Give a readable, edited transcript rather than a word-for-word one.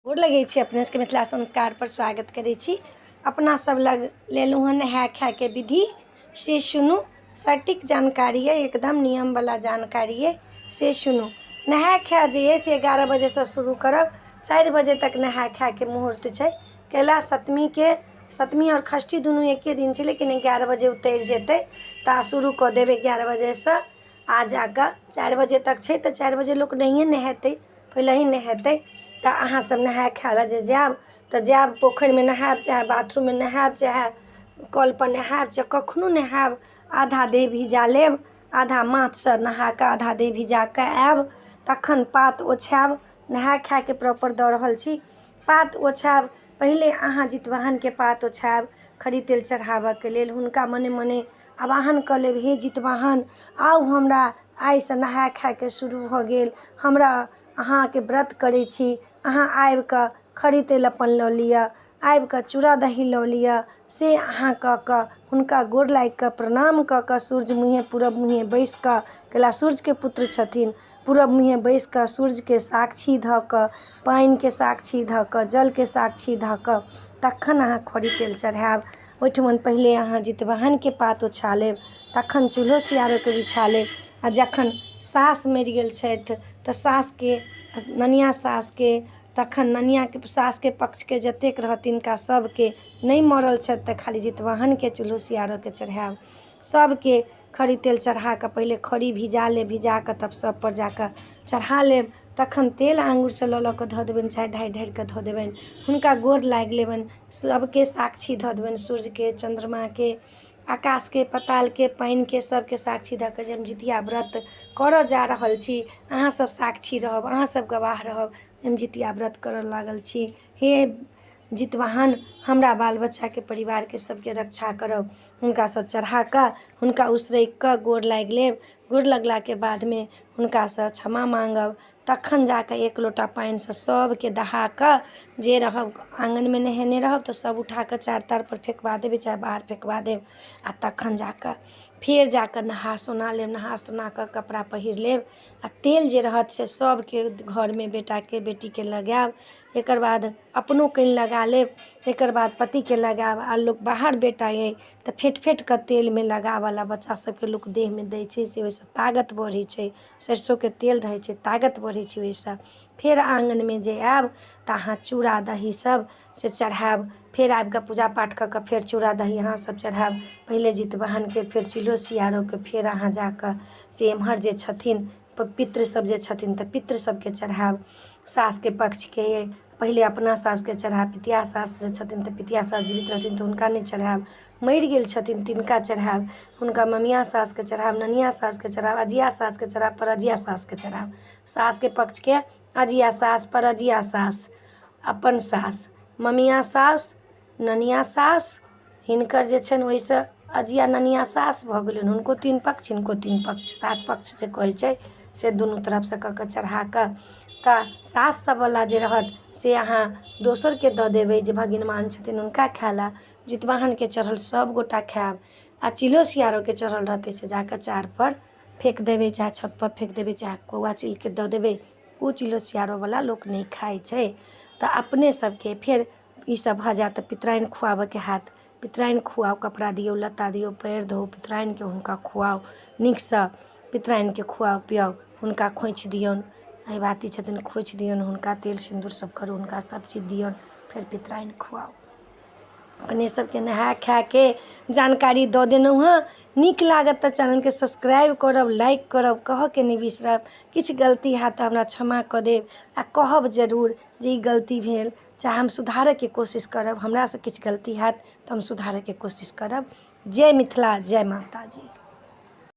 गोर लगै छी अपने सबके मिथिला संस्कार पर स्वागत करै छी। अपना सब लग लेलहुँ हँ नहाय खाय के विधि से सुनू। सटीक जानकारी है, एकदम नियम वाला जानकारी है, से सुनू। नहाय खाय जे है से 11 बजे से शुरू करब, 4 बजे तक नहाय खाय के मुहूर्त है। कैला सप्तमी और षष्ठी दुनू एके दिन है, लेकिन 11 बजे उतर जेतै ता शुरू कर देवे 11 बजे से आ जाकर 4 बजे तक है। तो 4 बजे लोग नहीं नहेतै, पहले ही नहेतै। तो अहाँ सब नहाय खाय ला जे जायब तो जायब, पोखर में नहायब चाहे बाथरूम में नहायब चाहे कल पर नहायब चाहे कखनो नहायब। आधा देह भिजा लेब, आधा माथ से नहा के आधा देह भिजा के आयब, तखन पात ओछायब। नहाय खाय के प्रॉपर दऽ रहल छी। पात ओछायब, पहले अहाँ जितवाहन के पात ओछायब खड़ी तेल चढ़ाबऽ के लेल। हुनका मने मने आवाहन कऽ लेब, हे जितवाहन आउ, हमरा आइ से नहाय खाय के शुरू भऽ गेल, हमरा अहाँ के व्रत करै छी। अहाँ आबि कऽ खड़ी तेल अपन लऽ लिअ, आबि कऽ चूड़ा दही लऽ लिअ, से अहाँ कऽ कऽ हुनका गोर लागि कऽ प्रणाम कऽ कऽ सूर्य मुँहे पूरब मुँहे बैस कऽ, कैला सूर्य के पुत्र छथिन, पूरब मुँहे बैस कऽ सूर्य के साक्षी धऽ कऽ, पानि के साक्षी धऽ कऽ, जल के साक्षी धऽ कऽ तखन अहाँ खड़ी तेल चढ़ायब। ओहिठमन पहिले अहाँ जितवाहन के पात ओछा लेब, तखन चूल्हो सियारो के बिछा लेब। आ जखन सास मरि गेल छथि तऽ सास के, ननिया सास के, तखन ननिया के सास के पक्ष के जतेक रहत तिनका सबके, नहीं मरल छथि तऽ खाली जितवाहन के चूल्हो सियारो के चढ़ायब। सबके खड़ी तेल चढ़ा के पहले खड़ी भिजा लेब, भिजा के तब सब पर जाकर चढ़ा लेब। तखन तेल आंगुर से लऽ के धऽ देबनि चाहे ढारि ढारि के धऽ देबनि। हुनका गोर लागि लेबनि, सबके साक्षी धऽ देबनि, सूर्य के, चंद्रमा के, आकाश के, पताल के, पानि के, सबके साक्षी धऽ के जे हम जितिया व्रत करऽ जा रहल छी, अहाँ सब साक्षी रहब, अहाँ सब गवाह रहब, हम जितिया व्रत करऽ लागल छी। हे जितवाहन हमरा बाल बच्चा के, परिवार के सबके रक्षा करब। हुनका सब चढ़ा कऽ हुनका उसरैग कऽ गोर लागि लेब। गोर लगला के बाद में हुनका से क्षमा मांगब। तखन जाकर 1 लोटा पानि से सबके दहा कऽ, जे रहब आंगन में नहेने रहब तो सब उठा के चार तार पर फेंकवा देबै चाहे बाहर फेंकवा देब। आ तखन जाकर फिर जाकर नहा सोना लेब, नहा सोना कऽ कपड़ा पहिर लेब। आ तेल जे रहत से सबके घर में बेटा के बेटी के लगायब। एकर बाद अपनो कनि लगा लेब, एकर बाद पति के लगायब। आ लोग बाहर बेटा है तो फेट फेट के तेल में लगावला बच्चा सबके लोग देह में दै छै, से ओहिसँ ताकत बढ़ै छै। सरसों के तेल रहै छै, ताकत बढ़ै छै ओहिसँ। फेर आंगन में जे आयब तऽ अहाँ चूड़ा दही सब से चढ़ायब। फेर आबि कऽ पूजा पाठ कऽ कऽ फेर चूड़ा दही अहाँ सब चढ़ायब। पहिले जितवाहन के, फेर चूल्हो सियारो के, फेर अहाँ जाकर से एम्हर जे छथिन पितृ सब जे छथिन तऽ पितृ सबके चढ़ायब। सास के पक्ष के पहिले अपना सास के चढ़ायब, पितिया सास जे छथिन तऽ पितिया सास जीवित रहथिन तऽ हुनका नहीं चढ़ायब, मरि गेल छथिन तिनका चढ़ायब। हुनका ममिया सास के चढ़ायब, ननिया सास के चढ़ायब, अजिया सास के चढ़ायब, परअजिया सास के चढ़ायब। सास के पक्ष के अजिया सास, परअजिया सास, अपन सास, ममिया सास, ननिया सास, हिनकर जे छनि ओहिसँ अजिया ननिया सास भऽ गेलनि, हुनको 3 पक्ष, हिनको 3 पक्ष, 7 पक्ष जे कहै छै से दुनू तरफ से कऽ चढ़ा कऽ तऽ सास सब वाला जे रहत से अहाँ दोसर के दऽ देबै जे भगिनमान छथिन हुनका खाय ला। जितवाहन के चढ़ल सब गोटा खायब। आ चिल्हो सियारो के चढ़ल रहतै से जाकर चार पर फेंक देबै, चाहे छत पर फेंक देबै, चाहे कौआ चिल के दऽ देबै। ओ चिल्हो सियारो वाला लोक नहीं खाइ छै। तऽ अपने सबके फेर ई सब भऽ जायत तऽ पितराइन खुआबऽ के हाथ, पितराइन खुआउ, कपड़ा दियौ, लत्ता दियौ, पैर धोउ पितराइन के, हुनका खुआउ नीकसँ। पितराइन के खुआउ पियाउ, हुनका खोइछ दियौन, अहिबाती छथिन खोइछ दियौन, हुनका तेल सिन्दूर सब करू, हुनका सब चीज दियौन, फेर पितराइन खुआउ। अपने सबके नहाय खाय के जानकारी दऽ देलहुँ हँ। नीक लागत तऽ चैनल के सब्सक्राइब करब, लाइक करब, कहऽ के नहीं बिसरब। किछु गलती हैत तऽ हमरा क्षमा कऽ देब, आ कहब जरूर जे ई गलती भेल, चाहे हम सुधारऽ के कोशिश करब। हमरा से किछु गलती हैत तऽ हम सुधारऽ के कोशिश करब। जय मिथिला, जय माता जी।